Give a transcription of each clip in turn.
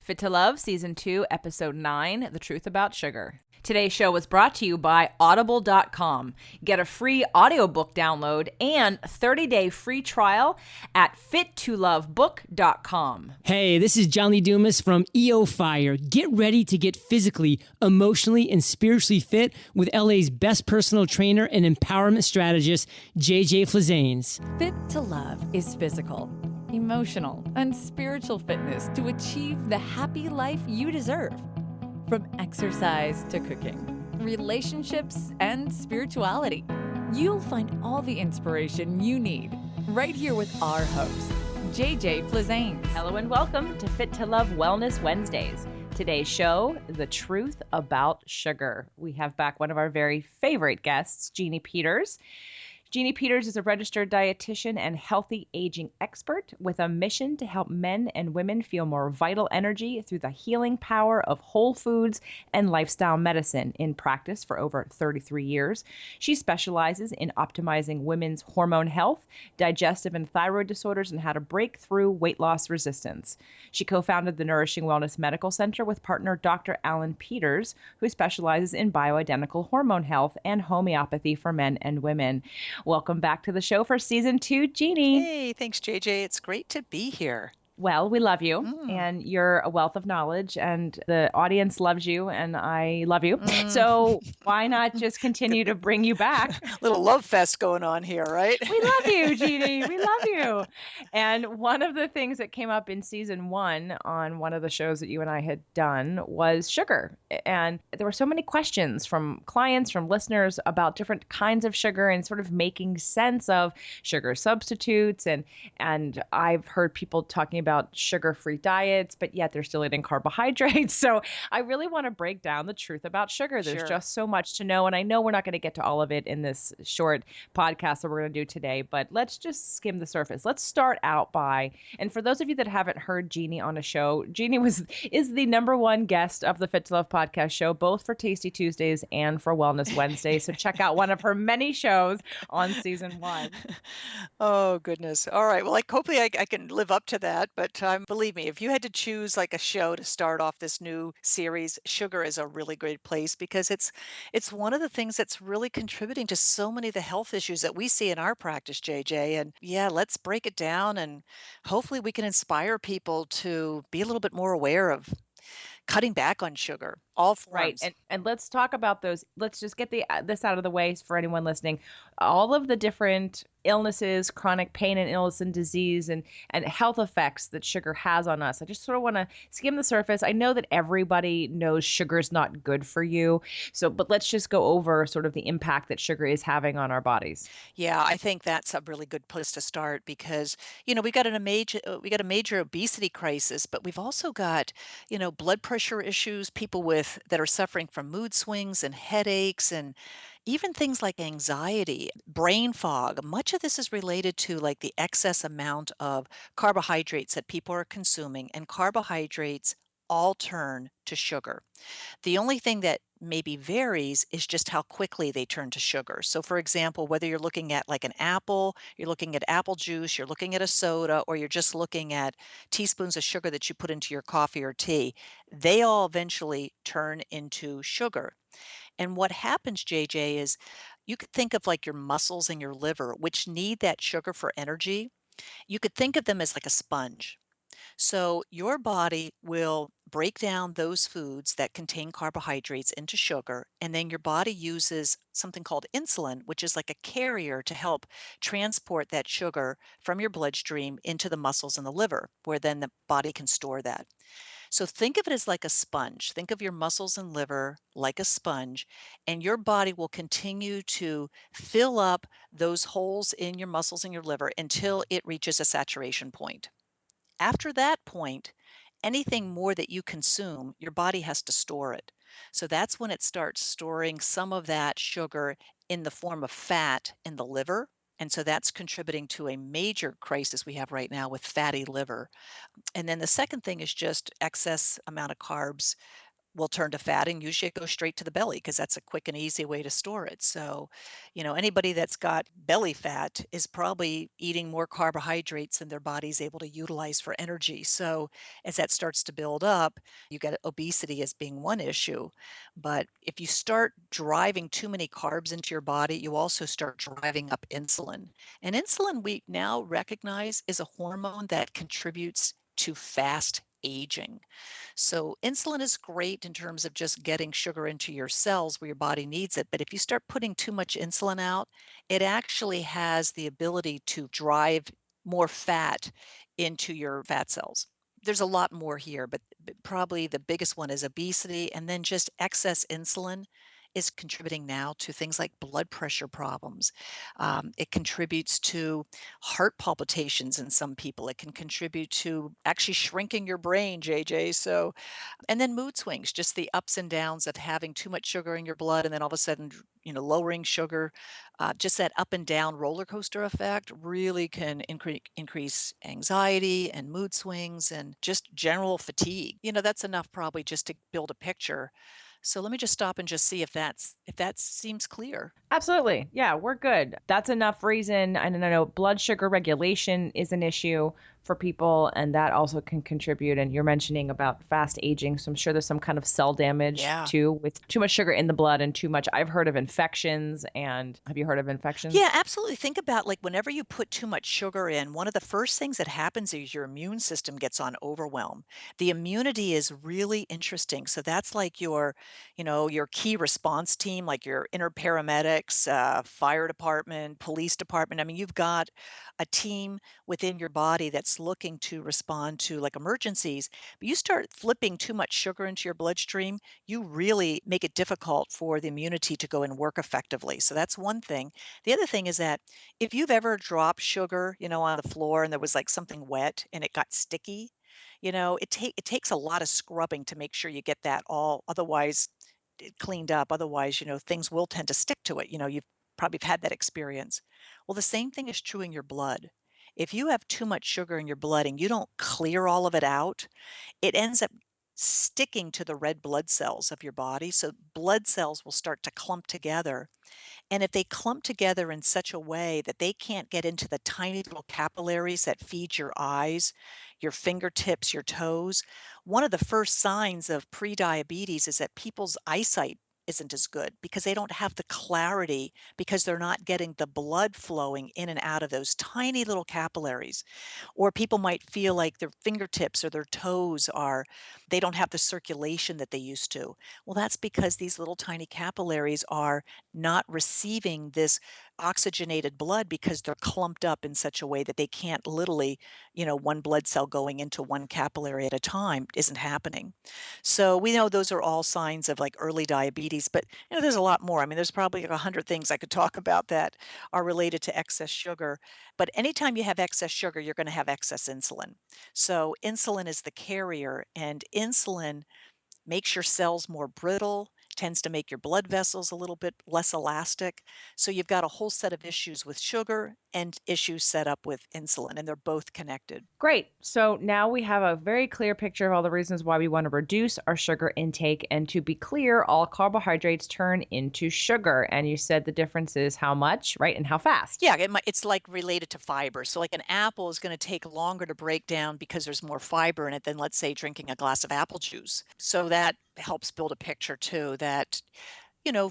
Fit to Love, Season 2, Episode 9, The Truth About Sugar. Today's show was brought to you by Audible.com. Get a free audiobook download and 30-day free trial at FitToLoveBook.com. Hey, this is John Lee Dumas from EO Fire. Get ready to get physically, emotionally, and spiritually fit with LA's best personal trainer and empowerment strategist, JJ Flazanes. Fit to Love is physical, emotional, and spiritual fitness to achieve the happy life you deserve. From exercise to cooking, relationships, and spirituality, you'll find all the inspiration you need right here with our host, JJ Flazanes. Hello and welcome to Fit to Love Wellness Wednesdays. Today's show, The Truth About Sugar. We have back one of our very favorite guests, Jeanne Peters. Jeanne Peters is a registered dietitian and healthy aging expert with a mission to help men and women feel more vital energy through the healing power of whole foods and lifestyle medicine. In practice for over 33 years, she specializes in optimizing women's hormone health, digestive and thyroid disorders, and how to break through weight loss resistance. She co-founded the Nourishing Wellness Medical Center with partner Dr. Jeanne Peters, who specializes in bioidentical hormone health and homeopathy for men and women. Welcome back to the show for Season 2, Jeanne. Hey, thanks, JJ. It's great to be here. Well, we love you, and you're a wealth of knowledge, and the audience loves you, and I love you. So why not just continue to bring you back? Little love fest going on here, right? We love you, Jeanne. We love you. And one of the things that came up in Season 1 on one of the shows that you and I had done was sugar. And there were so many questions from clients, from listeners about different kinds of sugar and sort of making sense of sugar substitutes. And I've heard people talking about sugar-free diets, but yet they're still eating carbohydrates. So I really want to break down the truth about sugar. There's just so much to know. And I know we're not going to get to all of it in this short podcast that we're going to do today, but let's just skim the surface. Let's start out by, and for those of you that haven't heard Jeanne on a show, Jeanne is the #1 guest of the Fit to Love podcast show, both for Tasty Tuesdays and for Wellness Wednesdays. So check out one of her many shows on Season 1. Oh, goodness. All right. Well, hopefully I can live up to that. But believe me, if you had to choose like a show to start off this new series, sugar is a really great place because it's one of the things that's really contributing to so many of the health issues that we see in our practice, JJ. And yeah, let's break it down and hopefully we can inspire people to be a little bit more aware of cutting back on sugar, all forms. Right. And let's talk about those. Let's just get this out of the way for anyone listening. All of the different illnesses, chronic pain and illness and disease and health effects that sugar has on us. I just sort of want to skim the surface. I know that everybody knows sugar is not good for you. But let's just go over sort of the impact that sugar is having on our bodies. Yeah, I think that's a really good place to start because, we got a major obesity crisis, but we've also got, blood pressure issues, people that are suffering from mood swings and headaches and even things like anxiety, brain fog. Much of this is related to like the excess amount of carbohydrates that people are consuming, and carbohydrates all turn to sugar. The only thing that maybe varies is just how quickly they turn to sugar. So for example, whether you're looking at like an apple, you're looking at apple juice, you're looking at a soda, or you're just looking at teaspoons of sugar that you put into your coffee or tea, they all eventually turn into sugar. And what happens, JJ, is you could think of like your muscles and your liver, which need that sugar for energy. You could think of them as like a sponge. So your body will break down those foods that contain carbohydrates into sugar, and then your body uses something called insulin, which is like a carrier to help transport that sugar from your bloodstream into the muscles and the liver, where then the body can store that. So think of it as like a sponge. Think of your muscles and liver like a sponge, and your body will continue to fill up those holes in your muscles and your liver until it reaches a saturation point. After that point, anything more that you consume, your body has to store it. So that's when it starts storing some of that sugar in the form of fat in the liver. And so that's contributing to a major crisis we have right now with fatty liver. And then the second thing is just excess amount of carbs will turn to fat, and usually it goes straight to the belly because that's a quick and easy way to store it. So, anybody that's got belly fat is probably eating more carbohydrates than their body's able to utilize for energy. So, as that starts to build up, you get obesity as being one issue. But if you start driving too many carbs into your body, you also start driving up insulin. And insulin, we now recognize, is a hormone that contributes to fast aging. So insulin is great in terms of just getting sugar into your cells where your body needs it. But if you start putting too much insulin out, it actually has the ability to drive more fat into your fat cells. There's a lot more here, but probably the biggest one is obesity, and then just excess insulin is contributing now to things like blood pressure problems. It contributes to heart palpitations in some people. It can contribute to actually shrinking your brain, JJ. So, and then mood swings, just the ups and downs of having too much sugar in your blood and then all of a sudden, lowering sugar. Just that up and down roller coaster effect really can increase anxiety and mood swings and just general fatigue. That's enough probably just to build a picture. So let me just stop and just see if that seems clear. Absolutely. Yeah, we're good. That's enough reason. And I know blood sugar regulation is an issue for people, and that also can contribute. And you're mentioning about fast aging. So I'm sure there's some kind of cell damage Yeah. too with too much sugar in the blood and too much. I've heard of infections. And have you heard of infections? Yeah, absolutely. Think about like whenever you put too much sugar in, one of the first things that happens is your immune system gets on overwhelm. The immunity is really interesting. So that's like your key response team, like your inner paramedics, fire department, police department. I mean, you've got a team within your body that's looking to respond to like emergencies. But you start flipping too much sugar into your bloodstream, you really make it difficult for the immunity to go and work effectively. So that's one thing. The other thing is that if you've ever dropped sugar, on the floor and there was like something wet and it got sticky, it takes a lot of scrubbing to make sure you get that all otherwise cleaned up. Otherwise, things will tend to stick to it. You've probably had that experience. Well, the same thing is true in your blood. If you have too much sugar in your blood and you don't clear all of it out, it ends up sticking to the red blood cells of your body. So blood cells will start to clump together. And if they clump together in such a way that they can't get into the tiny little capillaries that feed your eyes, your fingertips, your toes, one of the first signs of prediabetes is that people's eyesight isn't as good because they don't have the clarity because they're not getting the blood flowing in and out of those tiny little capillaries. Or people might feel like their fingertips or their toes they don't have the circulation that they used to. Well, that's because these little tiny capillaries are not receiving this oxygenated blood because they're clumped up in such a way that they can't literally, one blood cell going into one capillary at a time isn't happening. So we know those are all signs of like early diabetes, but there's a lot more. I mean, there's probably 100 things I could talk about that are related to excess sugar. But anytime you have excess sugar, you're going to have excess insulin. So insulin is the carrier, and insulin makes your cells more brittle, tends to make your blood vessels a little bit less elastic. So you've got a whole set of issues with sugar and issues set up with insulin, and they're both connected. Great. So now we have a very clear picture of all the reasons why we want to reduce our sugar intake. And to be clear, all carbohydrates turn into sugar. And you said the difference is how much, right? And how fast. Yeah, it's like related to fiber. So like an apple is going to take longer to break down because there's more fiber in it than, let's say, drinking a glass of apple juice. So that helps build a picture too that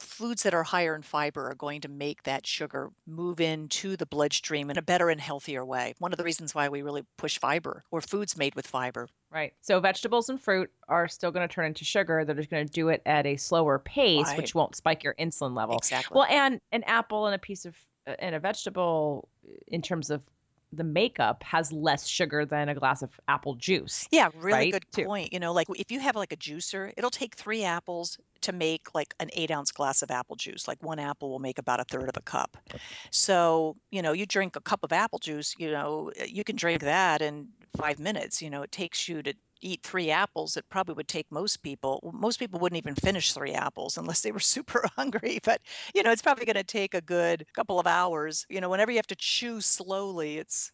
foods that are higher in fiber are going to make that sugar move into the bloodstream in a better and healthier way. One of the reasons why we really push fiber or foods made with fiber. Right. So vegetables and fruit are still going to turn into sugar. They're just going to do it at a slower pace, Right. which won't spike your insulin level. Exactly. Well, and an apple and a vegetable in terms of the makeup has less sugar than a glass of apple juice. Yeah, really right, good too. point. Like if you have like a juicer, it'll take 3 apples to make like an 8-ounce glass of apple juice. Like one apple will make about a third of a cup. So, you drink a cup of apple juice, you can drink that in 5 minutes. It takes you to eat 3 apples. It probably would take most people. Well, most people wouldn't even finish 3 apples unless they were super hungry. But, it's probably going to take a good couple of hours. Whenever you have to chew slowly, it's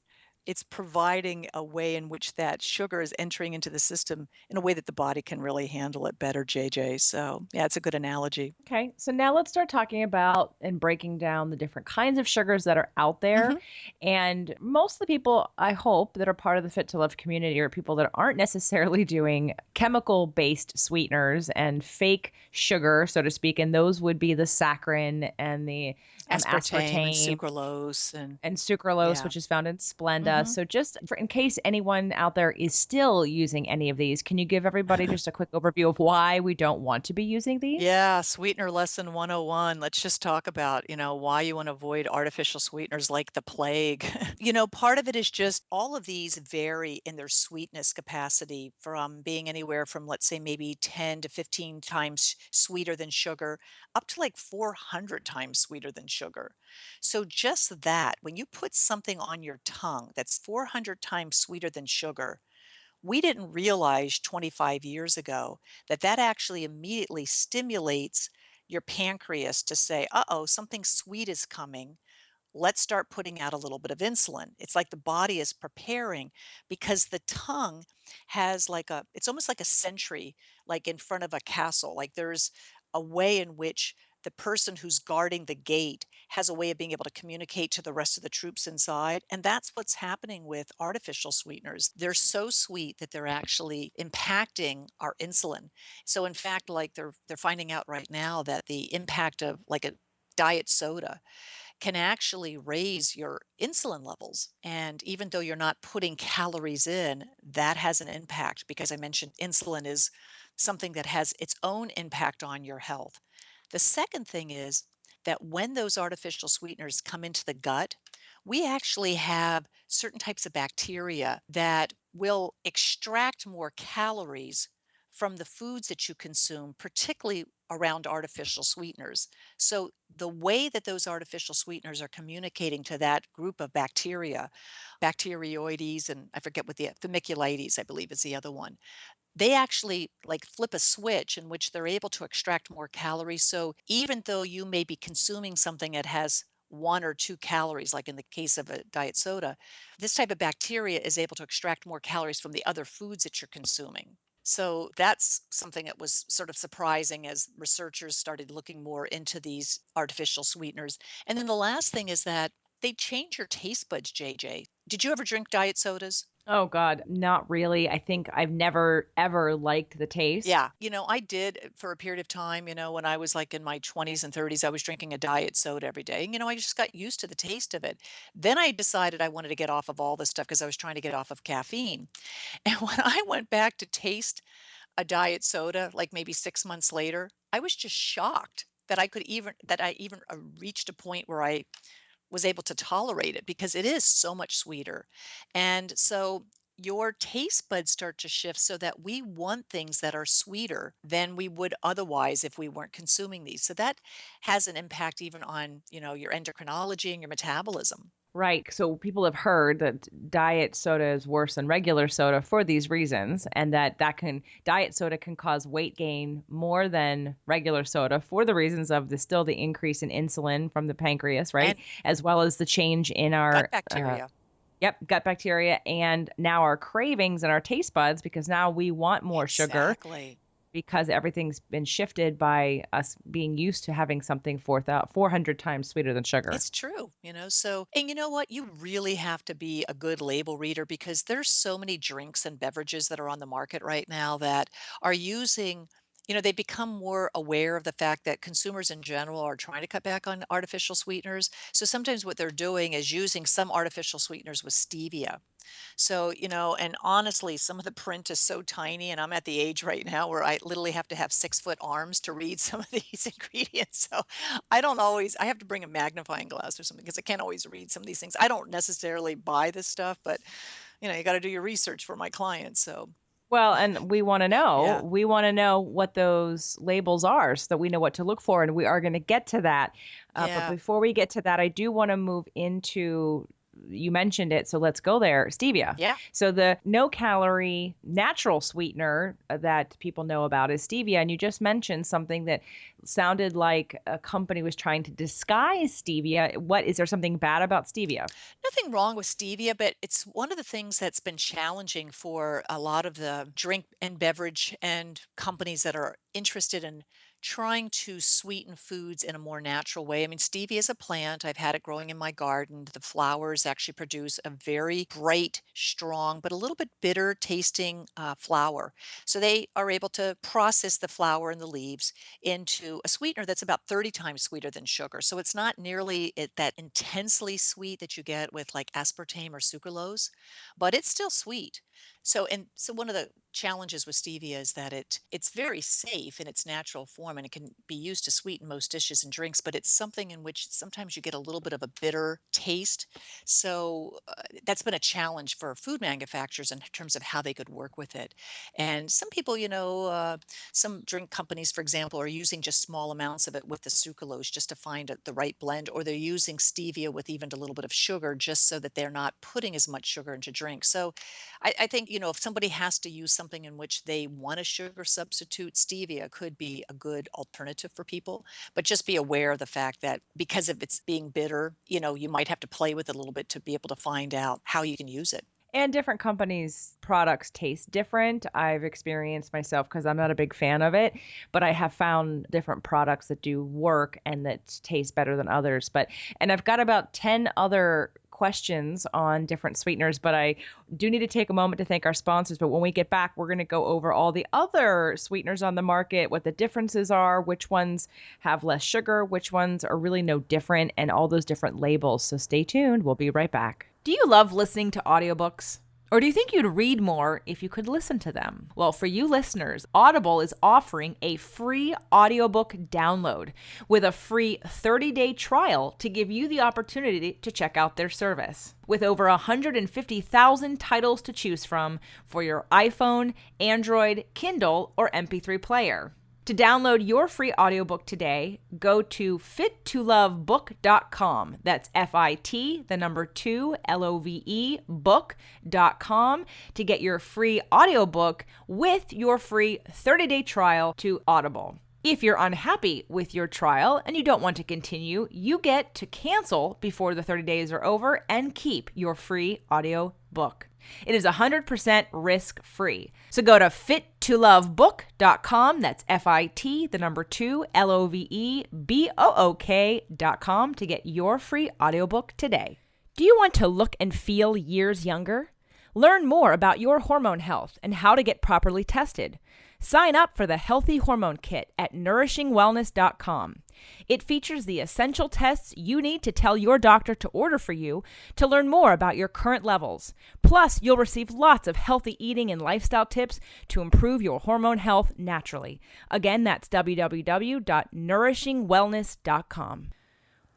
it's providing a way in which that sugar is entering into the system in a way that the body can really handle it better, JJ. So, yeah, it's a good analogy. Okay, so now let's start talking about and breaking down the different kinds of sugars that are out there. Mhm. And most of the people, I hope, that are part of the Fit to Love community are people that aren't necessarily doing chemical based sweeteners and fake sugar, so to speak. And those would be the saccharin and the Aspartame and aspartame sucralose and sucralose, yeah. which is found in Splenda. Mhm. So just for in case anyone out there is still using any of these, can you give everybody just a quick overview of why we don't want to be using these? Yeah, sweetener lesson 101. Let's just talk about, why you want to avoid artificial sweeteners like the plague. Part of it is just all of these vary in their sweetness capacity from being anywhere from, let's say, maybe 10 to 15 times sweeter than sugar, up to like 400 times sweeter than sugar. So just that, when you put something on your tongue that's 400 times sweeter than sugar, we didn't realize 25 years ago that that actually immediately stimulates your pancreas to say, uh-oh, something sweet is coming. Let's start putting out a little bit of insulin. It's like the body is preparing because the tongue has it's almost like a sentry, like in front of a castle. Like there's a way in which the person who's guarding the gate has a way of being able to communicate to the rest of the troops inside. And that's what's happening with artificial sweeteners. They're so sweet that they're actually impacting our insulin. So in fact, like they're finding out right now that the impact of like a diet soda can actually raise your insulin levels. And even though you're not putting calories in, that has an impact because I mentioned insulin is something that has its own impact on your health. The second thing is that when those artificial sweeteners come into the gut, we actually have certain types of bacteria that will extract more calories from the foods that you consume, particularly around artificial sweeteners. So, the way that those artificial sweeteners are communicating to that group of bacteria, bacteroides, and I forget what the Firmicutes, I believe is the other one, they actually like flip a switch in which they're able to extract more calories. So even though you may be consuming something that has 1 or 2 calories, like in the case of a diet soda, this type of bacteria is able to extract more calories from the other foods that you're consuming. So that's something that was sort of surprising as researchers started looking more into these artificial sweeteners. And then the last thing is that they change your taste buds, JJ. Did you ever drink diet sodas? Oh God, not really. I think I've never ever liked the taste. Yeah, I did for a period of time, when I was like in my 20s and 30s, I was drinking a diet soda every day. And, I just got used to the taste of it. Then I decided I wanted to get off of all this stuff because I was trying to get off of caffeine. And when I went back to taste a diet soda, like maybe 6 months later, I was just shocked that I even reached a point where I was able to tolerate it because it is so much sweeter. And so your taste buds start to shift so that we want things that are sweeter than we would otherwise if we weren't consuming these. So that has an impact even on, your endocrinology and your metabolism. Right. So people have heard that diet soda is worse than regular soda for these reasons, and diet soda can cause weight gain more than regular soda for the reasons of still the increase in insulin from the pancreas, right? And As well as the change in gut our bacteria. gut bacteria, and now our cravings and our taste buds, because now we want more sugar Exactly. because everything's been shifted by us being used to having something 400 times sweeter than sugar. It's true, so, and you know what? You really have to be a good label reader because there's so many drinks and beverages that are on the market right now that are using, they become more aware of the fact that consumers in general are trying to cut back on artificial sweeteners. So sometimes what they're doing is using some artificial sweeteners with stevia. So, and honestly, some of the print is so tiny, and I'm at the age right now where I literally have to have 6-foot arms to read some of these ingredients. So I have to bring a magnifying glass or something because I can't always read some of these things. I don't necessarily buy this stuff, but, you got to do your research for my clients. So, Well, and we want to know. yeah, We want to know what those labels are so that we know what to look for, and we are going to get to that. But yeah. before we get to that, I do want to move into you mentioned it, so let's go there. Stevia. Yeah. So the no calorie natural sweetener that people know about is stevia. And you just mentioned something that sounded like a company was trying to disguise stevia. What is there something bad about stevia? Nothing wrong with stevia, but it's one of the things that's been challenging for a lot of the drink and beverage and companies that are interested in trying to sweeten foods in a more natural way. I mean, stevia is a plant. I've had it growing in my garden. The flowers actually produce a very bright, strong, but a little bit bitter tasting flower. So they are able to process the flower and the leaves into a sweetener that's about 30 times sweeter than sugar. So it's not nearly that intensely sweet that you get with like aspartame or sucralose, but it's still sweet. So one of the challenges with stevia is that it's very safe in its natural form and it can be used to sweeten most dishes and drinks, but it's something in which sometimes you get a little bit of a bitter taste. So that's been a challenge for food manufacturers in terms of how they could work with it. And some people, some drink companies, for example, are using just small amounts of it with the sucralose just to find the right blend, or they're using stevia with even a little bit of sugar just so that they're not putting as much sugar into drinks. So I think, if somebody has to use something in which they want a sugar substitute, stevia could be a good alternative for people. But just be aware of the fact that because of its being bitter, you might have to play with it a little bit to be able to find out how you can use it. And different companies' products taste different. I've experienced myself because I'm not a big fan of it, but I have found different products that do work and that taste better than others. And I've got about 10 other questions on different sweeteners, but I do need to take a moment to thank our sponsors. But when we get back, we're going to go over all the other sweeteners on the market, what the differences are, which ones have less sugar, which ones are really no different, and all those different labels. So stay tuned. We'll be right back. Do you love listening to audiobooks? Or do you think you'd read more if you could listen to them? Well, for you listeners, Audible is offering a free audiobook download with a free 30-day trial to give you the opportunity to check out their service. With over 150,000 titles to choose from for your iPhone, Android, Kindle, or MP3 player. To download your free audiobook today, go to fit2lovebook.com. That's FIT, the number 2, LOVE, book.com to get your free audiobook with your free 30-day trial to Audible. If you're unhappy with your trial and you don't want to continue, you get to cancel before the 30 days are over and keep your free audiobook. It is 100% risk-free. So go to fit2lovebook.com. That's FIT, the number 2, LOVEBOOK.com to get your free audiobook today. Do you want to look and feel years younger? Learn more about your hormone health and how to get properly tested. Sign up for the Healthy Hormone Kit at nourishingwellness.com. It features the essential tests you need to tell your doctor to order for you to learn more about your current levels. Plus, you'll receive lots of healthy eating and lifestyle tips to improve your hormone health naturally. Again, that's www.nourishingwellness.com.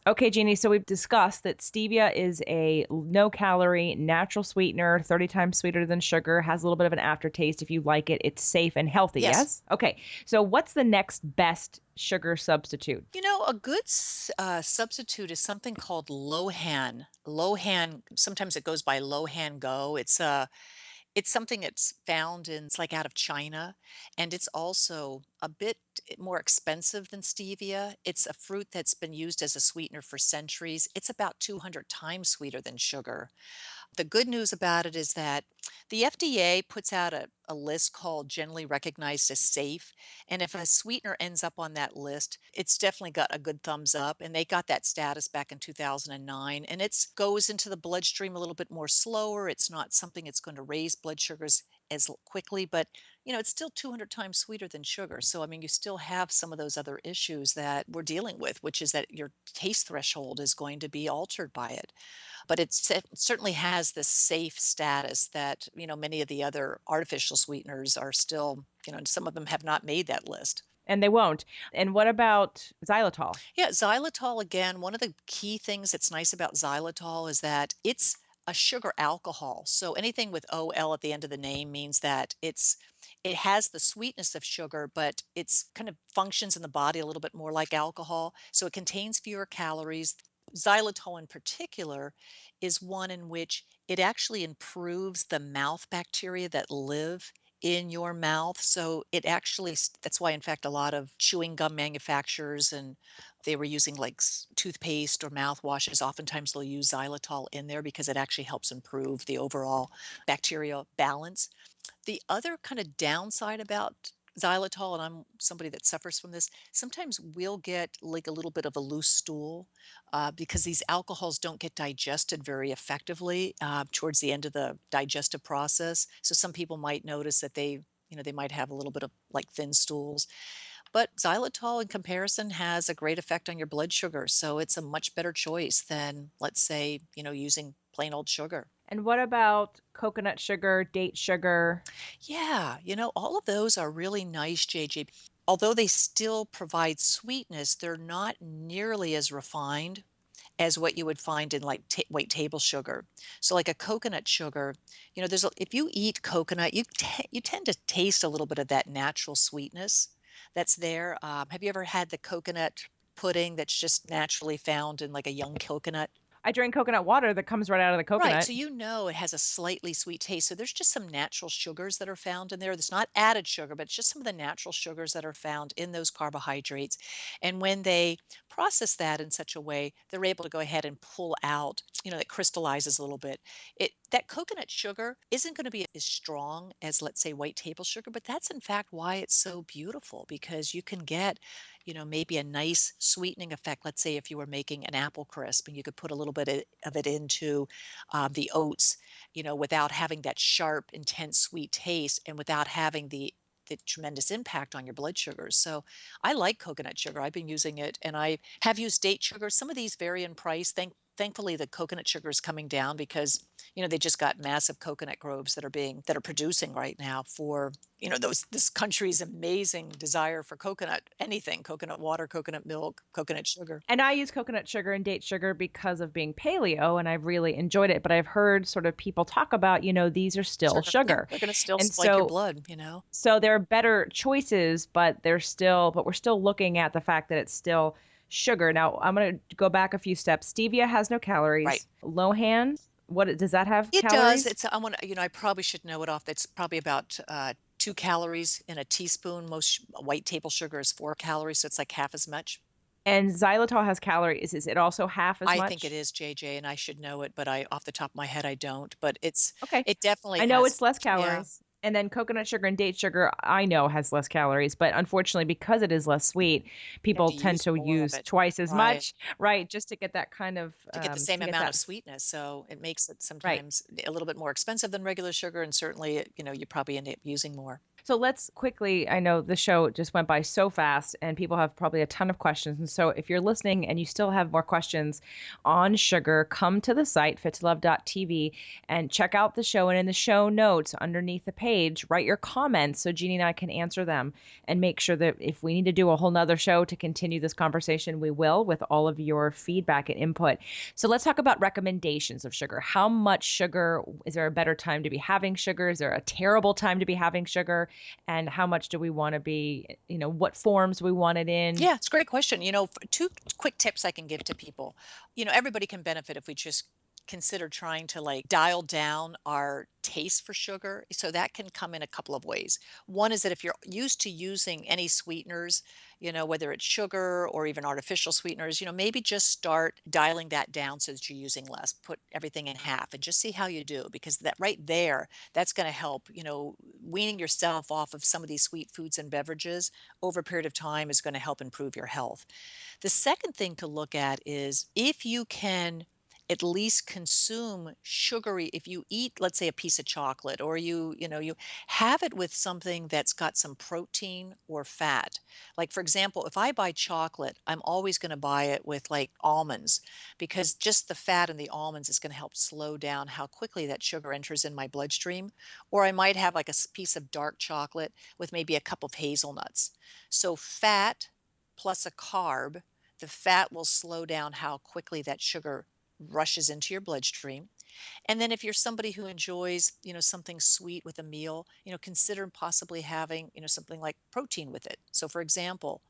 Okay, Jeannie, so we've discussed that stevia is a no-calorie, natural sweetener, 30 times sweeter than sugar, has a little bit of an aftertaste. If you like it, it's safe and healthy, yes? Okay, so what's the next best sugar substitute? A good substitute is something called Lohan. Lohan, sometimes it goes by Lohan Go. It's something that's found it's like out of China, and it's also a bit more expensive than stevia. It's a fruit that's been used as a sweetener for centuries. It's about 200 times sweeter than sugar. The good news about it is that the FDA puts out a list called generally recognized as safe. And if a sweetener ends up on that list, it's definitely got a good thumbs up. And they got that status back in 2009. And it goes into the bloodstream a little bit more slower. It's not something that's going to raise blood sugars as quickly, but it's still 200 times sweeter than sugar. So, I mean, you still have some of those other issues that we're dealing with, which is that your taste threshold is going to be altered by it. But it certainly has this safe status that, many of the other artificial sweeteners are still, some of them have not made that list. And they won't. And what about xylitol? Yeah, xylitol, again, one of the key things that's nice about xylitol is that it's a sugar alcohol. So anything with OL at the end of the name means that it has the sweetness of sugar, but it's kind of functions in the body a little bit more like alcohol. So it contains fewer calories. Xylitol in particular is one in which it actually improves the mouth bacteria that live in your mouth. So it actually, that's why, in fact, a lot of chewing gum manufacturers and they were using like toothpaste or mouthwashes. Oftentimes they'll use xylitol in there because it actually helps improve the overall bacterial balance. The other kind of downside about xylitol, and I'm somebody that suffers from this, sometimes we'll get like a little bit of a loose stool because these alcohols don't get digested very effectively towards the end of the digestive process. So some people might notice that they might have a little bit of like thin stools. But xylitol in comparison has a great effect on your blood sugar. So it's a much better choice than, let's say, using plain old sugar. And what about coconut sugar, date sugar? Yeah, all of those are really nice, JJ. Although they still provide sweetness, they're not nearly as refined as what you would find in like white table sugar. So like a coconut sugar, if you eat coconut, you tend to taste a little bit of that natural sweetness that's there. Have you ever had the coconut pudding that's just naturally found in like a young coconut? I drink coconut water that comes right out of the Right, coconut. so it has a slightly sweet taste. So there's just some natural sugars that are found in there. There's not added sugar, but it's just some of the natural sugars that are found in those carbohydrates. And when they process that in such a way, they're able to go ahead and pull out, it crystallizes a little bit. That coconut sugar isn't going to be as strong as, let's say, white table sugar, but that's in fact why it's so beautiful, because you can get maybe a nice sweetening effect. Let's say if you were making an apple crisp and you could put a little bit of it into the oats, without having that sharp, intense sweet taste and without having the tremendous impact on your blood sugars. So I like coconut sugar. I've been using it, and I have used date sugar. Some of these vary in price. Thankfully, the coconut sugar is coming down because they just got massive coconut groves that are producing right now for this country's amazing desire for anything, coconut water, coconut milk, coconut sugar. And I use coconut sugar and date sugar because of being paleo, and I've really enjoyed it. But I've heard sort of people talk about, these are still sugar. They're going to still And spike your so, blood, so there are better choices, but we're still looking at the fact that it's still sugar. Now, I'm going to go back a few steps. Stevia has no calories. Right. Lohan, what does that have? It calories? does. I probably should know it off. That's probably about 2 calories in a teaspoon. Most white table sugar is 4 calories, so it's like half as much. And xylitol has calories. Is it also half as much? I think it is, JJ, and I should know it, but off the top of my head, I don't. But okay. It definitely I know has, it's less calories. Yeah. And then coconut sugar and date sugar, I know has less calories, but unfortunately, because it is less sweet, people tend to use twice as much, right? Just to get that kind of to get the same amount of sweetness. So it makes it sometimes a little bit more expensive than regular sugar, and certainly, you probably end up using more. So let's quickly, I know the show just went by so fast and people have probably a ton of questions. And so if you're listening and you still have more questions on sugar, come to the site, fittolove.tv, and check out the show. And in the show notes underneath the page, write your comments so Jeanne and I can answer them and make sure that if we need to do a whole nother show to continue this conversation, we will, with all of your feedback and input. So let's talk about recommendations of sugar. How much sugar? Is there a better time to be having sugar? Is there a terrible time to be having sugar? And how much do we want to be, what forms we want it in? Yeah, it's a great question. 2 quick tips I can give to people. Everybody can benefit if we just consider trying to like dial down our taste for sugar. So that can come in a couple of ways. One is that if you're used to using any sweeteners, whether it's sugar or even artificial sweeteners, maybe just start dialing that down so that you're using less. Put everything in half and just see how you do, because that right there, that's going to help, weaning yourself off of some of these sweet foods and beverages over a period of time is going to help improve your health. The second thing to look at is if you can at least consume sugary. If you eat, let's say, a piece of chocolate, or you have it with something that's got some protein or fat. Like, for example, if I buy chocolate, I'm always going to buy it with like almonds, because just the fat in the almonds is going to help slow down how quickly that sugar enters in my bloodstream. Or I might have like a piece of dark chocolate with maybe a cup of hazelnuts. So fat plus a carb, the fat will slow down how quickly that sugar rushes into your bloodstream. And then if you're somebody who enjoys, something sweet with a meal, consider possibly having, something like protein with it. So for example,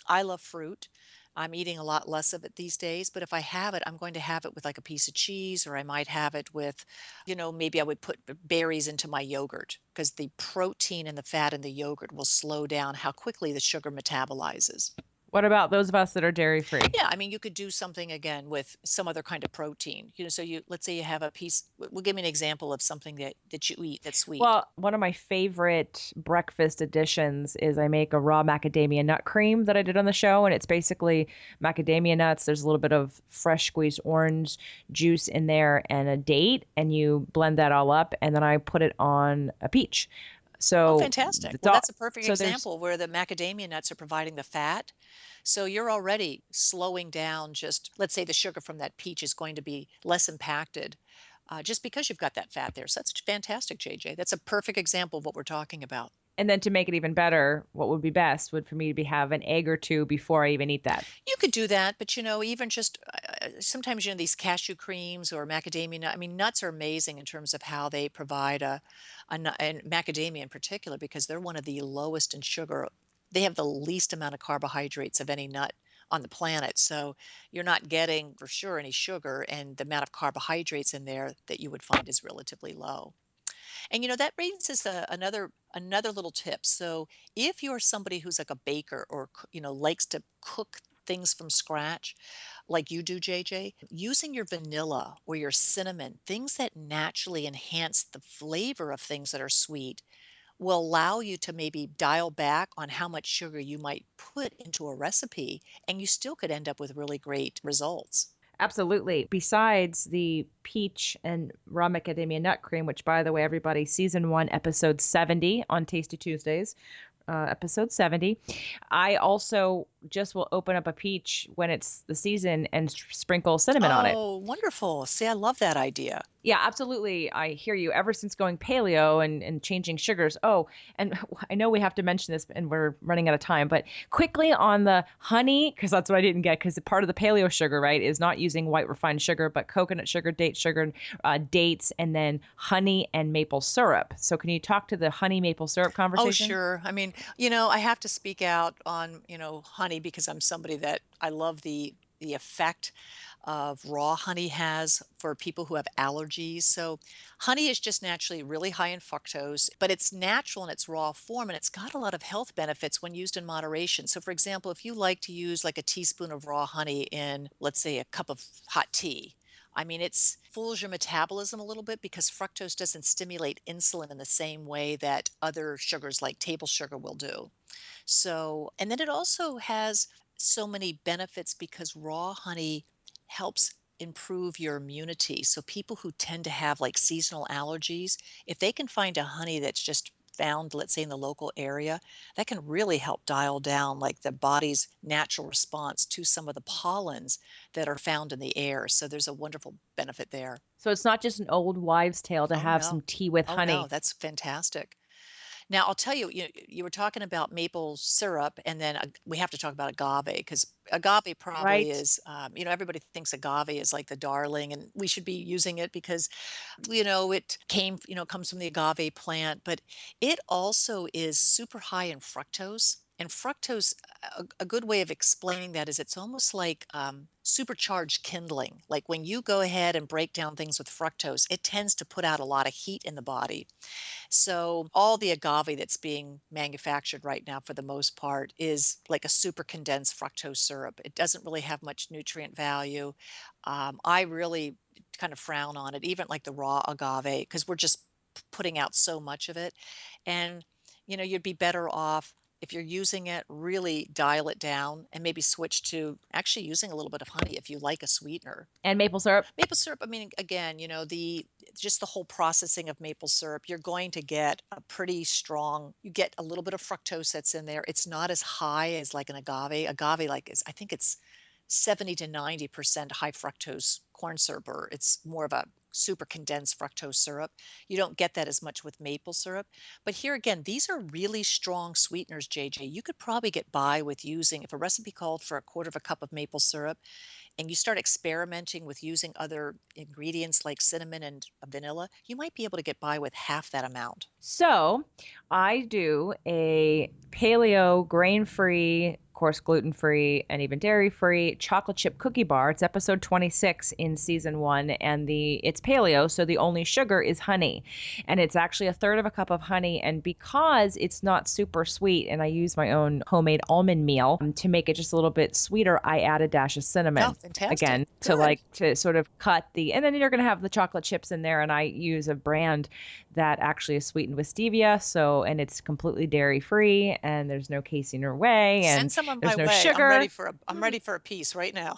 I love fruit. I'm eating a lot less of it these days, but if I have it, I'm going to have it with like a piece of cheese, or I might have it with, maybe I would put berries into my yogurt because the protein and the fat in the yogurt will slow down how quickly the sugar metabolizes. What about those of us that are dairy free? Yeah, I mean, you could do something again with some other kind of protein. So let's say you have a piece. Well, give me an example of something that you eat that's sweet. Well, one of my favorite breakfast additions is I make a raw macadamia nut cream that I did on the show, and it's basically macadamia nuts. There's a little bit of fresh squeezed orange juice in there and a date, and you blend that all up, and then I put it on a peach. Oh, So fantastic. it's Well, all, that's a perfect so there's example where the macadamia nuts are providing the fat. So you're already slowing down just, let's say the sugar from that peach is going to be less impacted just because you've got that fat there. So that's fantastic, JJ. That's a perfect example of what we're talking about. And then to make it even better, what would be best would for me to have an egg or two before I even eat that. You could do that, but even just sometimes, these cashew creams or macadamia nut, I mean, nuts are amazing in terms of how they provide and macadamia in particular, because they're one of the lowest in sugar. They have the least amount of carbohydrates of any nut on the planet. So you're not getting for sure any sugar, and the amount of carbohydrates in there that you would find is relatively low. And that raises another little tip. So if you're somebody who's like a baker or likes to cook things from scratch, like you do, JJ, using your vanilla or your cinnamon, things that naturally enhance the flavor of things that are sweet, will allow you to maybe dial back on how much sugar you might put into a recipe, and you still could end up with really great results. Absolutely. Besides the peach and raw macadamia nut cream, which, by the way, everybody, season 1, episode 70 on Tasty Tuesdays, episode 70. I also just will open up a peach when it's the season and sprinkle cinnamon on it. Oh, wonderful. See, I love that idea. Yeah, absolutely. I hear you. Ever since going paleo and changing sugars. Oh, and I know we have to mention this and we're running out of time, but quickly on the honey, because that's what I didn't get, because part of the paleo sugar, right, is not using white refined sugar, but coconut sugar, date sugar, dates, and then honey and maple syrup. So can you talk to the honey maple syrup conversation? Oh, sure. I mean, I have to speak out on, honey, because I'm somebody that I love the effect of raw honey has for people who have allergies. So honey is just naturally really high in fructose, but it's natural in its raw form, and it's got a lot of health benefits when used in moderation. So for example, if you like to use like a teaspoon of raw honey in, let's say, a cup of hot tea, I mean, it fools your metabolism a little bit because fructose doesn't stimulate insulin in the same way that other sugars like table sugar will do. So, and then it also has so many benefits because raw honey helps improve your immunity. So people who tend to have like seasonal allergies, if they can find a honey that's just found, let's say in the local area, that can really help dial down like the body's natural response to some of the pollens that are found in the air. So there's a wonderful benefit there. So it's not just an old wives' tale to Oh, have no. some tea with Oh, honey. no, that's fantastic. Now, I'll tell you, you were talking about maple syrup, and then we have to talk about agave, because agave probably Right. is, everybody thinks agave is like the darling, and we should be using it because, it comes from the agave plant, but it also is super high in fructose. And fructose, a good way of explaining that is it's almost like supercharged kindling. Like when you go ahead and break down things with fructose, it tends to put out a lot of heat in the body. So all the agave that's being manufactured right now, for the most part, is like a super condensed fructose syrup. It doesn't really have much nutrient value. I really kind of frown on it, even like the raw agave, because we're just putting out so much of it. And, you'd be better off if you're using it, really dial it down and maybe switch to actually using a little bit of honey if you like a sweetener. And maple syrup. Maple syrup, I mean, again, just the whole processing of maple syrup, you're going to get a pretty strong, you get a little bit of fructose that's in there. It's not as high as like an agave. Agave, I think it's 70 to 90% high fructose corn syrup, or it's more of a super condensed fructose syrup. You don't get that as much with maple syrup. But here again, these are really strong sweeteners, JJ. You could probably get by with using, if a recipe called for a quarter of a cup of maple syrup, and you start experimenting with using other ingredients like cinnamon and vanilla, you might be able to get by with half that amount. So I do a paleo grain-free course, gluten-free and even dairy-free chocolate chip cookie bar. It's episode 26 in season 1, and it's paleo, so the only sugar is honey. And it's actually a third of a cup of honey. And because it's not super sweet, and I use my own homemade almond meal to make it just a little bit sweeter, I add a dash of cinnamon. Oh, fantastic. Again, to sort of cut and then you're going to have the chocolate chips in there. And I use a brand that actually is sweetened with stevia. And it's completely dairy-free, and there's no casein or whey, and Send some on there's my no way. sugar. I'm ready for a piece right now.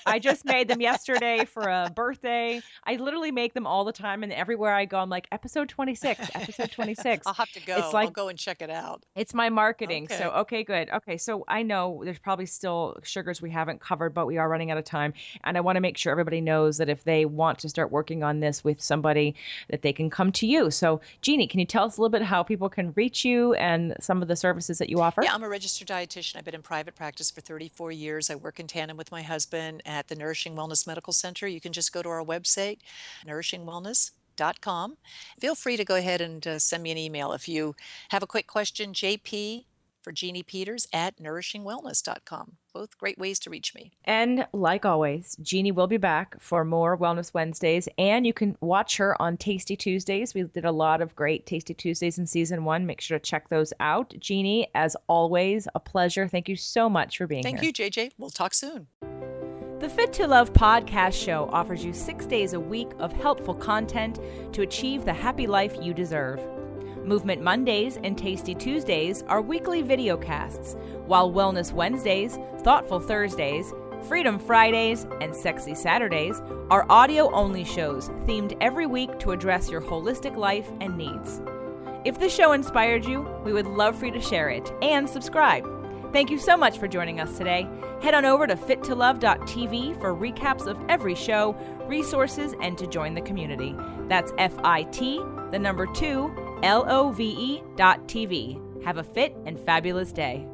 I just made them yesterday for a birthday. I literally make them all the time, and everywhere I go, I'm like, episode 26, episode 26. I'll have to go. It's like, I'll go and check it out. It's my marketing. Okay. So, okay, good. Okay, so I know there's probably still sugars we haven't covered, but we are running out of time. And I want to make sure everybody knows that if they want to start working on this with somebody, that they can come to you. So, Jeanne, can you tell us a little bit how people can reach you and some of the services that you offer? Yeah, I'm a registered dietitian. I've been in private practice for 34 years. I work in tandem with my husband at the Nourishing Wellness Medical Center. You can just go to our website, nourishingwellness.com. Feel free to go ahead and send me an email if you have a quick question, JP for Jeanne Peters at nourishingwellness.com. Both great ways to reach me. And like always, Jeanne will be back for more Wellness Wednesdays, and you can watch her on Tasty Tuesdays. We did a lot of great Tasty Tuesdays in season 1. Make sure to check those out. Jeanne, as always, a pleasure. Thank you so much for being here. Thank you, JJ. We'll talk soon. The Fit to Love podcast show offers you 6 days a week of helpful content to achieve the happy life you deserve. Movement Mondays and Tasty Tuesdays are weekly videocasts, while Wellness Wednesdays, Thoughtful Thursdays, Freedom Fridays, and Sexy Saturdays are audio-only shows themed every week to address your holistic life and needs. If the show inspired you, we would love for you to share it and subscribe. Thank you so much for joining us today. Head on over to fittolove.tv for recaps of every show, resources, and to join the community. That's FIT, the number 2, LOVE.TV. Have a fit and fabulous day.